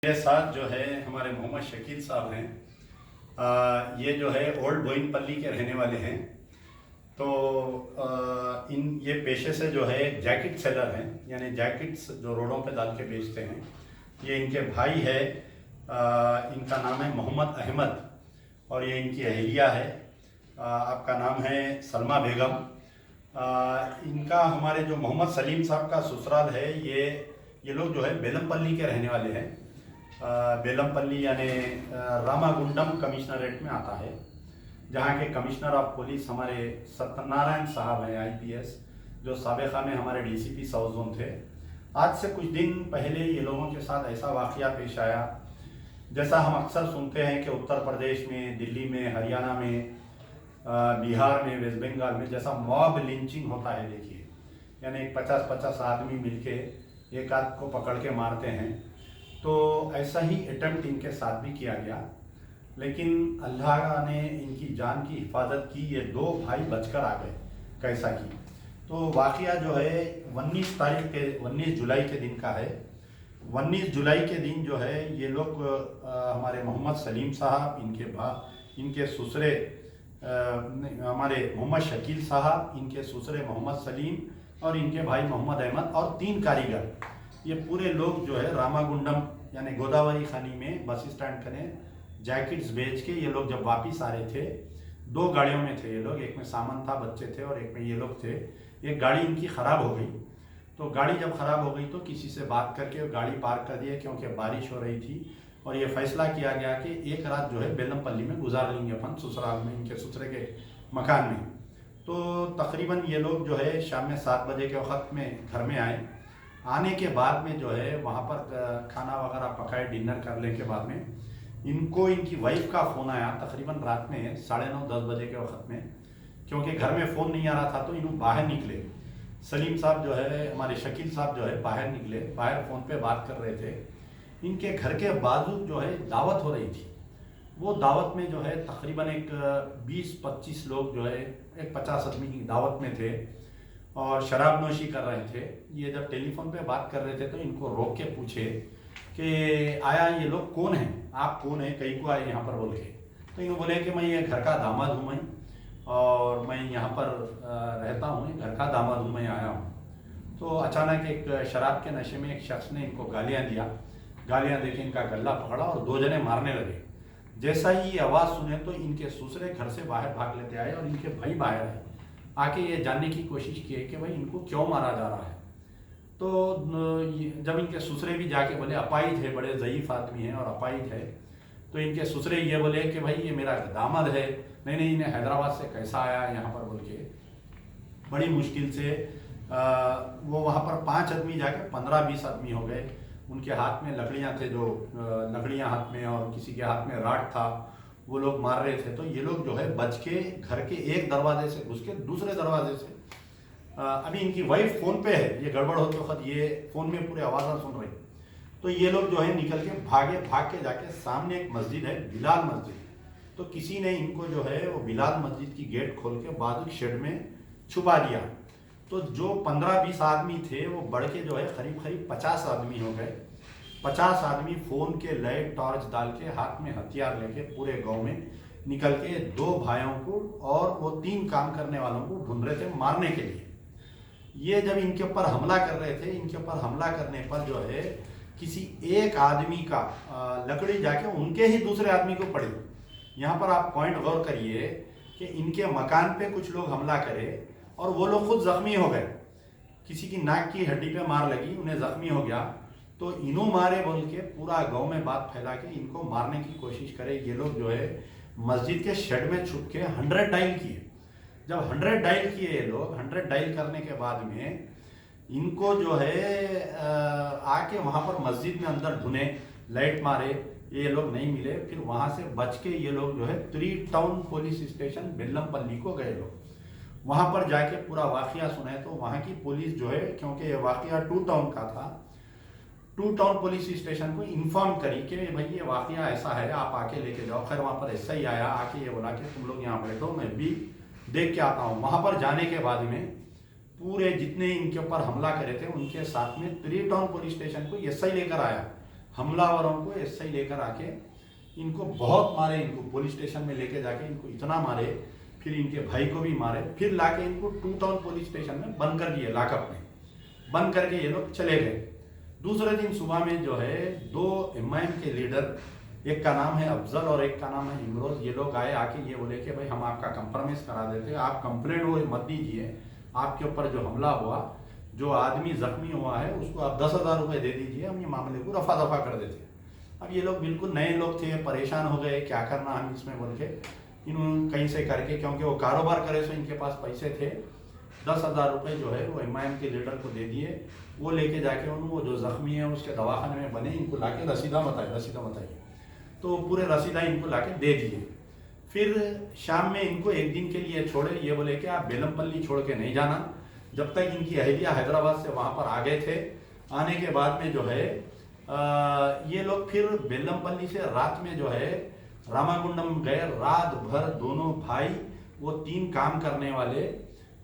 मेरे साथ जो है हमारे मोहम्मद शकील साहब हैं। ये जो है ओल्ड बोइनपल्ली के रहने वाले हैं। तो इन ये पेशे से जो है जैकेट सेलर हैं, यानी जैकेट्स जो रोडों पे डाल के बेचते हैं। ये इनके भाई है, इनका नाम है मोहम्मद अहमद और ये इनकी अहलिया है। आपका नाम है सलमा बेगम। इनका हमारे जो मोहम्मद सलीम साहब का ससुराल है, ये लोग जो है बेलमपल्ली के रहने वाले हैं। बेलमपल्ली यानी रामागुंडम कमिश्नरेट में आता है, जहाँ के कमिश्नर ऑफ पुलिस हमारे सत्यनारायण साहब हैं आईपीएस, जो साबिक़ा में हमारे डीसीपी साउथ जोन थे। आज से कुछ दिन पहले ये लोगों के साथ ऐसा वाक़या पेश आया, जैसा हम अक्सर सुनते हैं कि उत्तर प्रदेश में, दिल्ली में, हरियाणा में, बिहार में, वेस्ट बंगाल में जैसा मॉब लिंचिंग होता है। देखिए, यानी 50-50 आदमी मिलके एक आध को पकड़ के मारते हैं। तो ऐसा ही अटेम्प्ट इनके साथ भी किया गया, लेकिन अल्लाह ने इनकी जान की हिफाजत की। ये दो भाई बचकर आ गए। कैसा की तो वाक़या जो है 19 जुलाई के दिन का है। 19 जुलाई के दिन जो है ये लोग हमारे मोहम्मद सलीम साहब, इनके ससुरे हमारे मोहम्मद शकील साहब, इनके ससुरे मोहम्मद सलीम और इनके भाई मोहम्मद अहमद और 3 कारीगर, ये पूरे लोग जो है रामागुंडम यानी गोदावरी खानी में बस स्टैंड करें जैकेट्स बेच के ये लोग जब वापस आ रहे थे, 2 गाड़ियों में थे ये लोग। एक में सामान था, बच्चे थे, और एक में ये लोग थे। एक गाड़ी इनकी ख़राब हो गई। तो गाड़ी जब ख़राब हो गई तो किसी से बात करके गाड़ी पार्क कर दिए, क्योंकि बारिश हो रही थी। और ये फैसला किया गया कि एक रात जो है बेलमपल्ली में गुजार लेंगे अपन, ससुराल में, इनके ससुरे के मकान में। तो तकरीबन ये लोग जो है शाम में 7 बजे के वक्त में घर में आए। आने के बाद में जो है वहाँ पर खाना वगैरह पकाए, डिनर करने के बाद में इनको इनकी वाइफ का फ़ोन आया तकरीबन रात में 9:30-10 बजे के वक्त में। क्योंकि घर में फ़ोन नहीं आ रहा था तो इन्हों बाहर निकले। सलीम साहब जो है, हमारे शकील साहब जो है बाहर निकले, बाहर फ़ोन पे बात कर रहे थे। इनके घर के बाजू जो है दावत हो रही थी। वो दावत में जो है तकरीबन एक 20-25 लोग जो है, एक 50 आदमी की दावत में थे और शराब नोशी कर रहे थे। ये जब टेलीफोन पे बात कर रहे थे तो इनको रोक के पूछे कि आया ये लोग कौन हैं, आप कौन हैं, कहीं को आए यहाँ पर बोल के। तो इन्होंने बोले कि मैं ये घर का दामाद हूँ, मैं और मैं यहाँ पर रहता हूँ, घर का दामाद हूँ, मैं आया हूँ। तो अचानक एक शराब के नशे में एक शख्स ने इनको गालियाँ दिया। गालियाँ देके इनका गला पकड़ा और 2 जने मारने लगे। जैसा ही ये आवाज़ सुने तो इनके ससुरे घर से बाहर भाग लेते आए और इनके भाई बाहर आए, आके ये जानने की कोशिश की कि भाई इनको क्यों मारा जा रहा है। तो जब इनके ससुरे भी जाके बोले, अपाहिज है, बड़े ज़ईफ़ आदमी हैं और अपाहिज है, तो इनके ससुरे ये बोले कि भाई ये मेरा दामाद है। नहीं, इन्हें हैदराबाद से कैसा आया यहाँ पर बोल के बड़ी मुश्किल से वो वहाँ पर 5 आदमी जाके 15-20 आदमी हो गए। उनके हाथ में लकड़ियाँ थे, जो लकड़ियाँ हाथ में, और किसी के हाथ में राड था, वो लोग मार रहे थे। तो ये लोग जो है बच के घर के एक दरवाजे से घुस के दूसरे दरवाजे से, अभी इनकी वाइफ फ़ोन पे है, ये गड़बड़ होते वक्त ये फ़ोन में पूरे आवाज़ सुन रही। तो ये लोग जो है निकल के भाग के जाके सामने एक मस्जिद है, बिलाल मस्जिद। तो किसी ने इनको जो है वो बिलाल मस्जिद की गेट खोल के बाजू शेड में छुपा दिया। तो जो 15-20 आदमी थे वो बढ़ के जो है करीब 50 आदमी हो गए। 50 आदमी फ़ोन के लाइट टॉर्च डाल के, हाथ में हथियार लेके पूरे गांव में निकल के 2 भाइयों को और वो 3 काम करने वालों को ढूंढ रहे थे मारने के लिए। ये जब इनके ऊपर हमला कर रहे थे, इनके ऊपर हमला करने पर जो है किसी एक आदमी का लकड़ी जाके उनके ही दूसरे आदमी को पड़ी। यहाँ पर आप पॉइंट गौर करिए कि इनके मकान पे कुछ लोग हमला करे और वो लोग खुद जख्मी हो गए। किसी की नाक की हड्डी पे मार लगी, उन्हें जख्मी हो गया। तो इन्हों मारे बोल के पूरा गांव में बात फैला के इनको मारने की कोशिश करे। ये लोग जो है मस्जिद के शेड में छुप के 100 डायल किए। जब 100 डायल किए ये लोग, 100 डायल करने के बाद में इनको जो है आके वहाँ पर मस्जिद में अंदर ढूंढे, लाइट मारे, ये लोग नहीं मिले। फिर वहाँ से बच के ये लोग जो है 3 टाउन पुलिस स्टेशन बेलमपल्ली को गए लोग। वहाँ पर जाके पूरा वाक़या सुने तो वहाँ की पुलिस जो है, क्योंकि ये वाक़या 2 टाउन का था, 2 टाउन पुलिस स्टेशन को इन्फॉर्म करी कि भाई ये वाक़या ऐसा है, आप आके लेके जाओ। खैर वहाँ पर ऐसा ही आया, आके ये बोला कि तुम लोग यहाँ बैठो, मैं भी देख के आता हूँ। वहाँ पर जाने के बाद में पूरे जितने इनके ऊपर हमला करे थे उनके साथ में 3 टाउन पुलिस स्टेशन को एसआई लेकर आया। हमलावरों को एसआई लेकर आके इनको बहुत मारे, इनको पुलिस स्टेशन में लेके जाके इनको इतना मारे, फिर इनके भाई को भी मारे, फिर लाके इनको 2 टाउन पुलिस स्टेशन में बंद कर दिए, लॉकअप में बंद करके ये लोग चले गए। दूसरे दिन सुबह में जो है 2 एमआईएम के लीडर, एक का नाम है अफजल और एक का नाम है इमरोज, ये लोग आए, आके ये बोले कि भाई हम आपका कंप्रोमाइज करा देते हैं, आप कंप्लेंट वो मत दीजिए, आपके ऊपर जो हमला हुआ, जो आदमी जख्मी हुआ है उसको आप 10,000 रुपये दे दीजिए, हम ये मामले को रफा दफा कर देते हैं। अब ये लोग बिल्कुल नए लोग थे, परेशान हो गए, क्या करना हम इसमें बोल के इन्होंने कहीं से करके, क्योंकि वो कारोबार करे सो इनके पास पैसे थे, 10,000 रुपये जो है वो एमआईएम के लीडर को दे दिए। वो लेके जाके उन्होंने वो जो जख्मी है उसके दवाखाने में बने, इनको लाके रसीदा बताइए, तो पूरे रसीदा इनको लाके दे दिए। फिर शाम में इनको एक दिन के लिए छोड़े, ये बोले कि आप बेलमपल्ली छोड़ के नहीं जाना, जब तक इनकी अहलिया हैदराबाद से वहाँ पर आ गए थे। आने के बाद में जो है ये लोग फिर बेलमपल्ली से रात में जो है रामागुंडम गए, रात भर दोनों भाई, वो 3 काम करने वाले,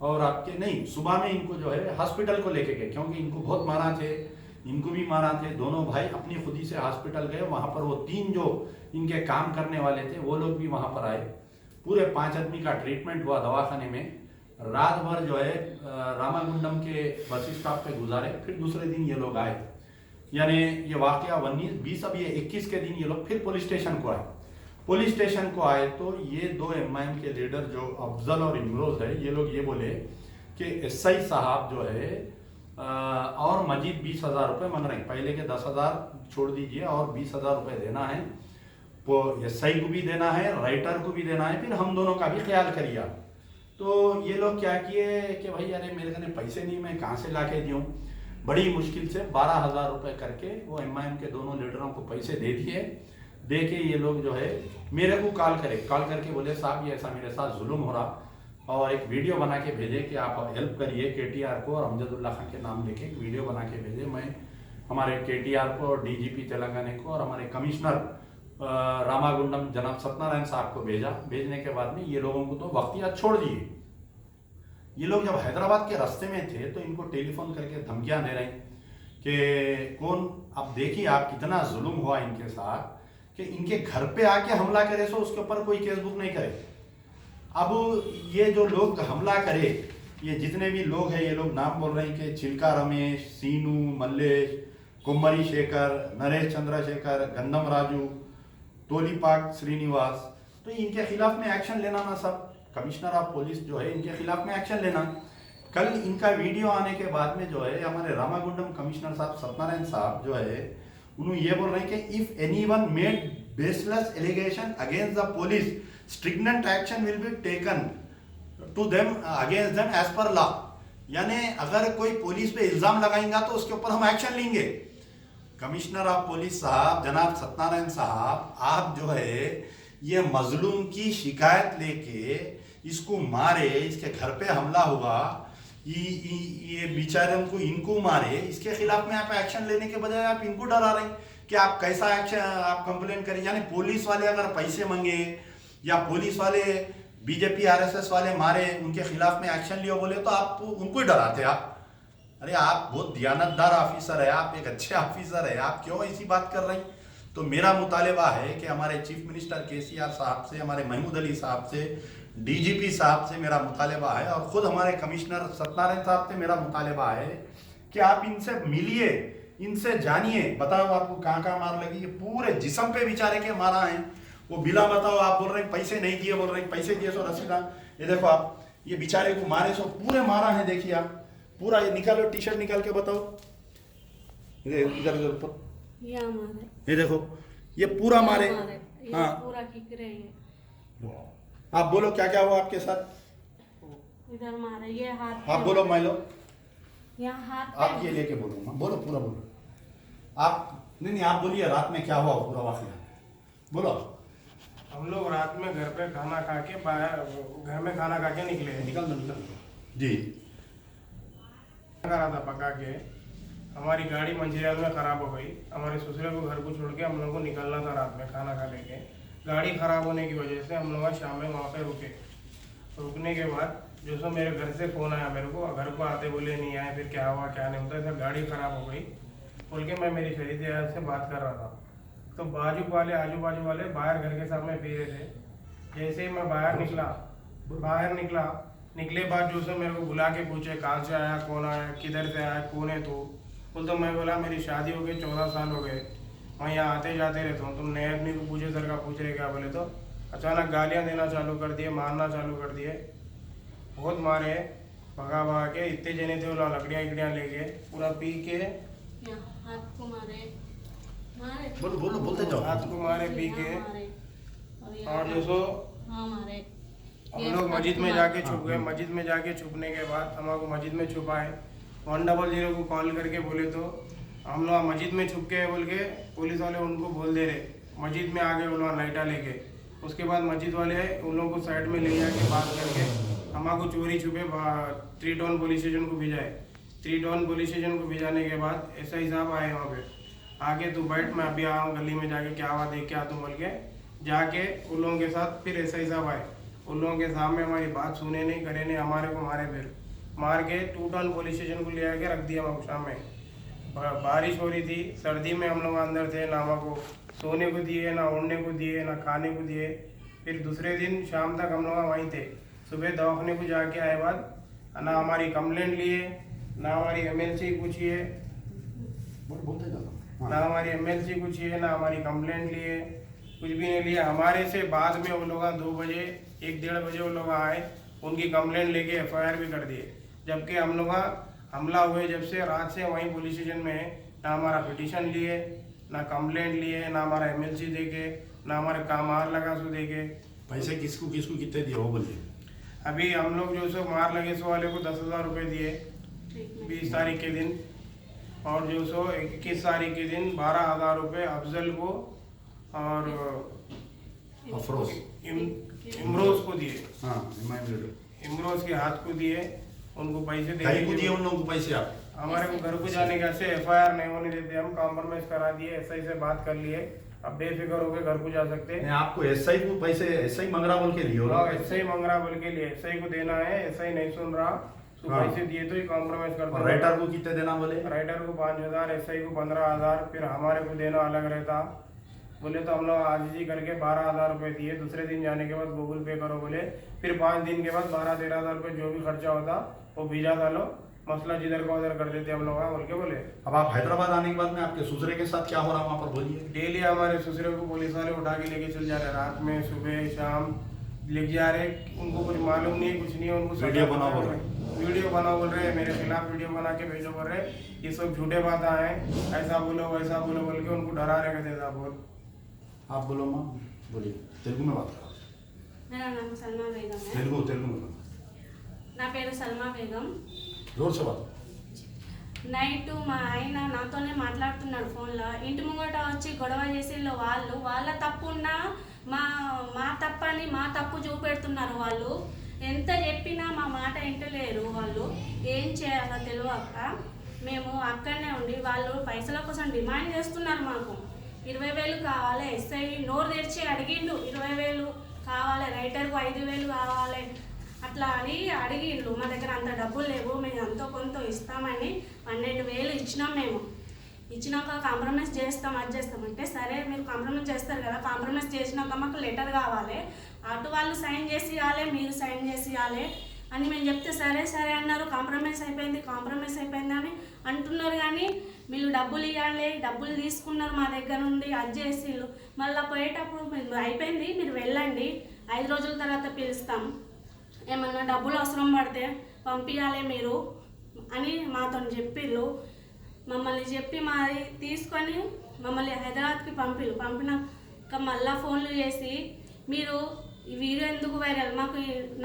और आपके नहीं, सुबह में इनको जो है हॉस्पिटल को लेके गए, क्योंकि इनको बहुत मारा थे, इनको भी मारा थे, दोनों भाई अपनी खुदी से हॉस्पिटल गए। वहाँ पर वो 3 जो इनके काम करने वाले थे वो लोग भी वहाँ पर आए, पूरे 5 आदमी का ट्रीटमेंट हुआ दवाखाने में। रात भर जो है रामागुंडम के बस स्टॉप पे गुजारे, फिर दूसरे दिन ये लोग आए, यानी ये वाकया 19-20, अब ये 21 के दिन ये लोग फिर पुलिस स्टेशन को आए। पुलिस स्टेशन को आए तो ये 2 एमआईएम के लीडर जो अफजल और इमरोज है, ये लोग ये बोले कि एसआई साहब जो है और मजीद 20,000 रुपये मांग रहे हैं, पहले के 10,000 छोड़ दीजिए और 20,000 रुपये देना है, वो एसआई को भी देना है, राइटर को भी देना है, फिर हम दोनों का भी ख्याल करिए आप। तो ये लोग क्या किए कि भाई अरे मेरे कने पैसे नहीं, मैं कहाँ से ला के दूँ, बड़ी मुश्किल से 12,000 रुपये करके वो एमआईएम के दोनों लीडरों को पैसे दे दिए। दे के ये लोग जो है मेरे को कॉल करके बोले साहब ये ऐसा मेरे साथ जुल्म हो रहा, और एक वीडियो बना के भेजे कि आप हेल्प करिए केटीआर को, और अमजदुल्ला खान के नाम लेके एक वीडियो बना के भेजे। मैं हमारे केटीआर को और डीजीपी तेलंगाना को और हमारे कमिश्नर रामागुंडम जनाब सत्यनारायण साहब को भेजा। भेजने के बाद में ये लोगों को तो वक्तिया छोड़ दिए। ये लोग जब हैदराबाद के रास्ते में थे तो इनको टेलीफोन करके धमकियां दे रहे कि कौन, अब देखिए आप कितना जुल्म हुआ इनके साथ कि इनके घर पे आके हमला करे सो उसके ऊपर कोई केस बुक नहीं करे। अब ये जो लोग हमला करे, ये जितने भी लोग हैं, ये लोग नाम बोल रहे हैं कि चिल्का रमेश, सीनू, मल्लेश, कुम्मरी शेखर, नरेश चंद्रशेखर, गंदम राजू, तोलीपाक श्रीनिवास, तो इनके खिलाफ में एक्शन लेना ना सब, कमिश्नर ऑफ पुलिस जो है इनके खिलाफ में एक्शन लेना। कल इनका वीडियो आने के बाद में जो है हमारे रामागुंडम कमिश्नर साहब सत्यनारायण साहब जो है उन्होंने ये बोल रहे हैं कि if anyone made baseless allegation against the police stringent action will be taken to them against them as per law, यानी अगर कोई पुलिस पे इल्जाम लगाएगा तो उसके ऊपर हम एक्शन लेंगे। कमिश्नर ऑफ पुलिस साहब जनाब सत्यनारायण साहब, आप जो है ये मजलूम की शिकायत लेके इसको मारे, इसके घर पे हमला हुआ, ये बेचारे को इनको मारे, इसके खिलाफ में आप एक्शन लेने के बजाय आप इनको डरा रहे हैं कि आप कैसा एक्शन आप कंप्लेन करें। यानी पुलिस वाले अगर पैसे मांगे या पुलिस वाले बीजेपी आरएसएस वाले मारे, उनके खिलाफ में एक्शन लियो बोले तो आप उनको ही डराते आप। अरे आप बहुत दियानतदार ऑफिसर है, आप एक अच्छे ऑफिसर है, आप क्यों ऐसी बात कर रहे हैं। तो मेरा मुतालिबा है कि हमारे चीफ मिनिस्टर केसीआर साहब से, हमारे महमूद अली साहब से, डीजीपी साहब से मेरा मुतालिबा है, और खुद हमारे कमिश्नर सत्यनारायण साहब से मेरा मुतालिबा है कि आप इनसे मिलिए, इनसे जानिए, बताओ आपको कहाँ कहाँ मार लगी। ये पूरे जिस्म पे बेचारे के मारा है, वो बिला बताओ आप बोल रहे हैं पैसे नहीं दिए, बोल रहे हैं पैसे दिए सो रसीदा, ये देखो आप ये बेचारे को मारे सो पूरे मारा है, देखिए आप पूरा। ये निकालो टी शर्ट निकाल के बताओ, इधर इधर ये देखो ये पूरा मारे, हाँ पूरा खींच रहे हैं। आप बोलो क्या क्या हुआ आपके साथ। इधर मारे, ये हाथ, आप बोलो मैं लो, यहाँ हाथ, आप ये लेके बोलो, बोलो पूरा बोलो आप। नहीं आप बोलिए रात में क्या हुआ पूरा वाकया बोलो। हम लोग रात में घर पे खाना खा के घर में खाना खा के निकले, निकल दो जी, करा था पका के। हमारी गाड़ी मंझियाल में खराब हो गई, हमारे ससुरे को घर को छोड़ के हम लोग को निकलना था रात में खाना खा लेके। गाड़ी खराब होने की वजह से हम लोग शाम में वहाँ पे रुके। रुकने के बाद जो सो मेरे घर से फ़ोन आया मेरे को, घर को आते बोले नहीं आए, फिर क्या हुआ क्या नहीं होता, ऐसा गाड़ी खराब हो गई। बोल के मैं मेरी शरीर से बात कर रहा था। तो आजू बाजू वाले बाहर घर के सामने पी रहे थे। जैसे ही मैं बाहर निकला निकले बाद जो से मेरे को बुला के पूछे कहाँ से आया, कौन आया, किधर से आया, कौन है तू। बोल तो मैं बोला मेरी शादी हो गई 14 साल हो गए, मैं यहाँ आते जाते रहता हूँ। तुम नए आदमी को पूछे सर का पूछ रहे क्या। बोले तो अचानक गालियाँ देना चालू कर दिए, मारना चालू कर दिए, बहुत मारे, भगा के। इतने जने थे वो लकड़ियाँ लेके पूरा पी के यहाँ हाथ को मारे बोलते जाओ। हाथ को मारे पी के। और जो सो हाँ मारे। हम लोग मस्जिद में जाके छुप गए। मस्जिद में जाके छुपने के बाद हमारे मस्जिद में छुपाए। 100 को कॉल करके बोले तो हम लोग मस्जिद में छुप के बोल के पुलिस वाले उनको बोल दे रहे, मस्जिद में आगे वो लोग लाइटा लेके। उसके बाद मस्जिद वाले उन लोगों को साइड में ले जाके बात करके हमारे चोरी छुपे 3 टाउन पुलिस स्टेशन को भिजाए। 3 टाउन पुलिस स्टेशन को भिजाने के बाद SI साहब आए वहाँ पे, आके तू बैठ मैं अभी आया हूँ गली में जाके क्या हुआ देख के आ तुम बोल के जाके उन लोगों के साथ फिर SI साहब आए। उन लोगों के सामने हमारी बात सुने नहीं करे नहीं, हमारे को मारे, फिर मार के 2 टाउन पुलिस स्टेशन को ले आके रख दिया शाम में। बारिश हो रही थी, सर्दी में हम लोग अंदर थे, ना हमारे को सोने को दिए, ना ओढ़ने को दिए, ना खाने को दिए। फिर दूसरे दिन शाम तक हम लोग वहीं थे। सुबह दवाखाने को जाके आए बाद ना हमारी कंप्लेंट लिए, ना हमारी MLC पूछिए, ना हमारी MLC पूछिए, ना हमारी कंप्लेंट लिए, कुछ भी नहीं लिया। हमारे से बाद में वो लोग 2 बजे 1-1:30 बजे वो लोग आए, उनकी कंप्लेंट लेके FIR भी कर दिए। जबकि हम लोग हमला हुए जब से रात से वहीं पुलिस स्टेशन में है, ना हमारा पिटीशन लिए, ना कंप्लेंट लिए, ना हमारा MLC देके, ना हमारे कामार लगा सो देके। पैसे किसको कितने दिए वो बोलिए। अभी हम लोग जो सो मार लगे सो वाले को 10,000 रुपये दिए 20 तारीख के दिन, और जो सो 21 तारीख के दिन 12,000 रुपये अफजल को और अफरोज इमरोज को दिए। हाँ, इमरोज के हाथ को दिए, उनको पैसे को दिए उन लोगों को पैसे आप। हमारे को घर को जाने का से FIR नहीं होने देते, हम कॉम्प्रोमाइज करा दिए, SI से बात कर लिए, अब बेफिक्र होकर घर को जा सकते हैं। आपको SI को पैसे SI मंगरा बोल के लिए SI मंगरा बोल के लिए SI को देना है, SI नहीं सुन रहा तो पैसे दिए तो ही कॉम्प्रोमाइज करता है। राइटर को कितने देना बोले? राइटर को 5,000, SI को 15,000, फिर हमारे को देना अलग रहता। बोले तो हम लोग आजीजी करके 12,000 रुपये दिए। दूसरे दिन जाने के बाद गूगल पे करो बोले, फिर 5 दिन के बाद 12-13,000 रुपये जो भी खर्चा होता वो भिजा डालो, मसला जिधर का उधर कर देते हम लोग बोल के बोले। अब आप हैदराबाद आने के बाद में आपके ससुरे के साथ क्या हो रहा वहाँ पर बोलिए। डेली हमारे ससुरे को पुलिस वाले उठा के लेके चल जा रहे, रात में सुबह शाम लेके जा रहे। उनको कुछ मालूम नहीं, कुछ नहीं, उनको वीडियो बनाओ बोल रहे, मेरे खिलाफ वीडियो बना के भेजो बोल रहे, ये सब झूठे बात आए, ऐसा बोलो वैसा बोलो बोल के उनको डरा रहे थे। बोल आप बोलो माँ, बोलिए, तेलुगु में बात करो। मेरा नाम सलमा बेगम है। तेलुगु में నా పేరు సల్మా బేగం। जोर से बात। నైట్ మా ఆయన నాతోనే మాట్లాడుతున్నాడు ఫోన్లో, ఇంటి ముంగట వచ్చి గొడవ చేసేళ్ళు వాళ్ళ తప్పు ఉన్నా మా తప్పని మా తప్పు చూపెడుతున్నారు వాళ్ళు. ఎంత చెప్పినా మా మాట వింటలేరు వాళ్ళు. ఏం చేయాలో తెలియక మేము అక్కడనే ఉండి వాళ్ళు పైసల కోసం డిమాండ్ చేస్తున్నారు. మాకు 20,000 కావాలి. SI నోరు తెరిచి అడిగిండు, 20,000 కావాలి, రైటర్కు 5,000 కావాలి అట్లా అని అడిగిండ్రు. మా దగ్గర అంత డబ్బులు లేవు, మేము అంతో కొంత ఇస్తామని 12,000 ఇచ్చినాం. మేము ఇచ్చినాక కాంప్రమైజ్ చేస్తాం, అది చేస్తాం అంటే సరే మీరు కాంప్రమైజ్ చేస్తారు కదా, కాంప్రమైజ్ చేసినాక మాకు లెటర్ కావాలి, అటు వాళ్ళు సైన్ చేసి ఇవ్వాలి, మీరు సైన్ చేసి ఇవ్వాలి అని మేము చెప్తే సరే సరే అన్నారు. కాంప్రమైజ్ అయిపోయింది అని అంటున్నారు. కానీ వీళ్ళు డబ్బులు ఇవ్వాలి, డబ్బులు తీసుకున్నారు మా దగ్గర నుండి, అది చేసిళ్ళు. మళ్ళీ పోయేటప్పుడు అయిపోయింది మీరు వెళ్ళండి, 5 రోజుల తర్వాత పిలుస్తాం, ఏమన్నా డబ్బులు అవసరం పడితే పంపించాలి మీరు అని మాతో చెప్పిళ్ళు. మమ్మల్ని చెప్పి మాది తీసుకొని మమ్మల్ని హైదరాబాద్కి పంపినాక మళ్ళీ ఫోన్లు చేసి మీరు ఈ వీడియో ఎందుకు వైరల్, మాకు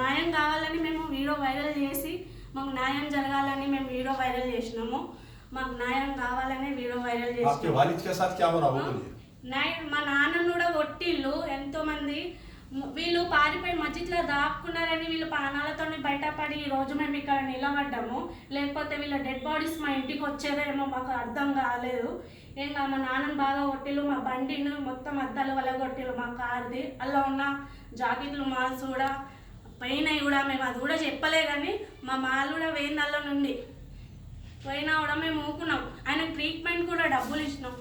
న్యాయం కావాలని మేము వీడియో వైరల్ చేసి మాకు న్యాయం జరగాలని మేము వీడియో వైరల్ చేసినాము. మాకు న్యాయం కావాలని వీడియో వైరల్ చేసినాము. మా నాన్నను కూడా కొట్టిళ్ళు ఎంతోమంది. వీళ్ళు పారిపోయి మస్జిద్లో దాక్కున్నారని వీళ్ళు ప్రాణాలతో బయటపడి ఈరోజు మేము ఇక్కడ నిలబడ్డాము. లేకపోతే వీళ్ళ డెడ్ బాడీస్ మా ఇంటికి వచ్చేదేమో మాకు అర్థం కాలేదు. ఇంకా మా నాన్నని బాగా కొట్టిళ్ళు, మా బండిని మొత్తం అద్దాలు వల్ల కొట్టిళ్ళు, మా కార్ది అలా ఉన్న జాకెట్లు మాల్స్ కూడా పోయినాయి కూడా. మేము అది కూడా చెప్పలే, కానీ మా మాల్ కూడా వేయింది అల్ల నుండి. పోయినా కూడా మేము ఊకున్నాం. ఆయన ట్రీట్మెంట్ కూడా డబ్బులు ఇచ్చినాం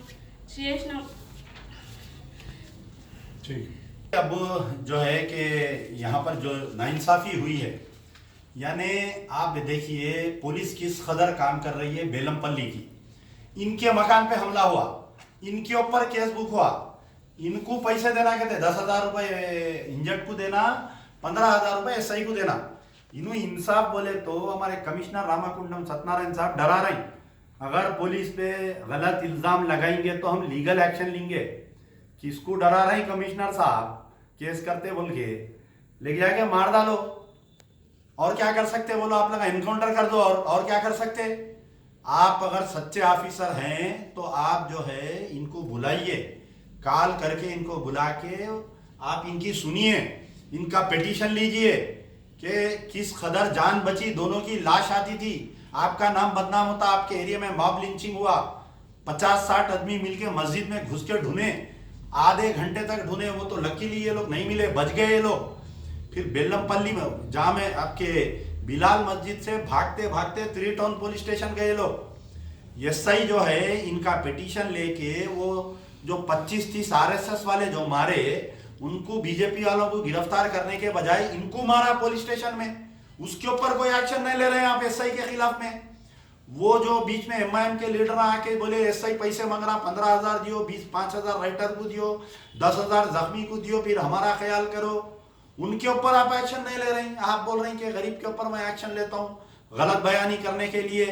చేసినాం. अब जो है कि यहाँ पर जो नाइंसाफ़ी हुई है, यानी आप देखिए पुलिस किस कदर काम कर रही है बेलमपल्ली की। इनके मकान पे हमला हुआ, इनके ऊपर केस बुक हुआ, इनको पैसे देना कहते 10,000 रुपये इंजर्ड को देना, 15,000 रुपये SI को देना। इन्हों इंसाफ बोले तो हमारे कमिश्नर रामाकुंडम सत्यनारायण साहब डरा रहे हैं, अगर पुलिस पे गलत इल्ज़ाम लगाएंगे तो हम लीगल एक्शन लेंगे। किसको डरा रहे हैं कमिश्नर साहब, केस करते बोल के लेके जाके मार डालो, और क्या कर सकते बोलो, आप लोग एनकाउंटर कर दो, और क्या कर सकते। आप अगर सच्चे ऑफिसर हैं तो आप जो है इनको बुलाइए, कॉल करके इनको बुला के आप इनकी सुनिए, इनका पिटीशन लीजिए कि किस कदर जान बची, दोनों की लाश आती थी, आपका नाम बदनाम होता, आपके एरिया में मॉब लिंचिंग हुआ, 50-60 आदमी मिलके मस्जिद में घुस के ढूंढे, आधे घंटे तक ढूंढे, वो तो लकीली ये लोग नहीं मिले, बच गए ये लोग। फिर बेलमपल्ली में जहाँ में आपके बिलाल मस्जिद से भागते भागते 3 टाउन पुलिस स्टेशन गए लोग। SI जो है इनका पिटीशन लेके वो जो 25-30 RSS वाले जो मारे, उनको बीजेपी वालों को गिरफ्तार करने के बजाय इनको मारा पुलिस स्टेशन में, उसके ऊपर कोई एक्शन नहीं ले रहे हैं आप SI के खिलाफ में। वो जो बीच में MIM के लीडर आके बोले SI पैसे मांग रहा, 15,000 दियो, 5,000 राइटर को दियो, 10,000 जख्मी को दियो, फिर हमारा ख्याल करो, उनके ऊपर आप एक्शन नहीं ले रहे हैं। आप बोल रहे हैं कि गरीब के ऊपर मैं एक्शन लेता हूं गलत बयानी करने के लिए।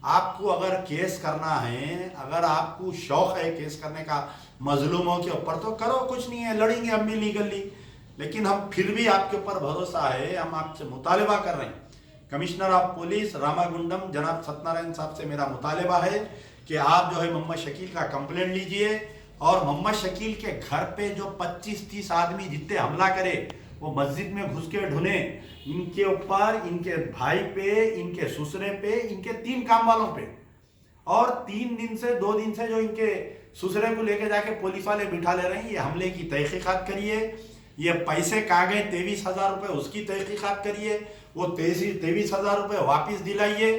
आपको अगर केस करना है, अगर आपको शौक है केस करने का मजलूमों के ऊपर, तो करो, कुछ नहीं है, लड़ेंगे हम भी लीगली। लेकिन हम फिर भी आपके ऊपर भरोसा है, हम आपसे मुतालबा कर रहे हैं, कमिश्नर ऑफ पुलिस रामागुंडम जनाब सत्यनारायण साहब से मेरा मुतालबा है कि आप जो है मोहम्मद शकील का कंप्लेंट लीजिए, और मोहम्मद शकील के घर पे जो 25-30 आदमी जितने हमला करे, वो मस्जिद में घुस के ढूंढे, इनके ऊपर, इनके भाई पे, इनके ससुरे पे, इनके 3 काम वालों पे, और 2 दिन से जो इनके ससुरे को लेके जाके पुलिस वाले बिठा ले रहे हैं, ये हमले की तहकीकात करिए, ये पैसे कहाँ गए 23,000 रुपये उसकी तहकीकात करिए, वो 23,000 रुपये वापिस दिलाइए,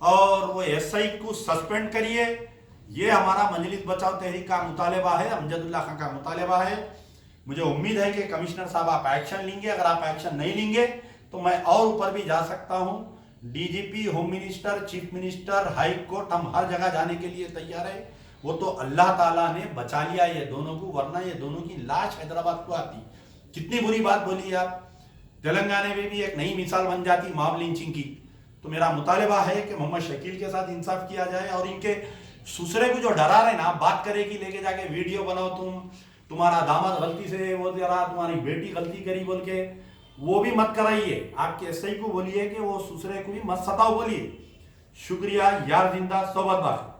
और वो SI को सस्पेंड करिए। ये हमारा मजलिस बचाओ तहरीक का मुतालबा है, अमजदुल्ला खान का मुतालबा है। मुझे उम्मीद है कि कमिश्नर साहब आप एक्शन लेंगे। अगर आप एक्शन नहीं लेंगे तो मैं और ऊपर भी जा सकता हूं, DGP, home minister, chief minister, high court, हम हर जगह जाने के लिए तैयार है। वो तो अल्लाह ताला ने बचा लिया ये दोनों को, वरना ये दोनों की लाश हैदराबाद को आती। कितनी बुरी बात बोली आप, तेलंगाना में भी एक नई मिसाल बन जाती मॉब लिंचिंग की। तो मेरा मुतालबा है कि मोहम्मद शकील के साथ इंसाफ किया जाए, और इनके ससुरे को जो डरा रहे ना, बात करेगी लेके जाके वीडियो बनाओ, तुम्हारा दामाद गलती से वो दे रहा, तुम्हारी बेटी गलती करी बोल के, वो भी मत कराइए। आपके SI को बोलिए कि वो ससुरे को भी मत सताओ बोलिए। शुक्रिया, यार जिंदा सोबत बात।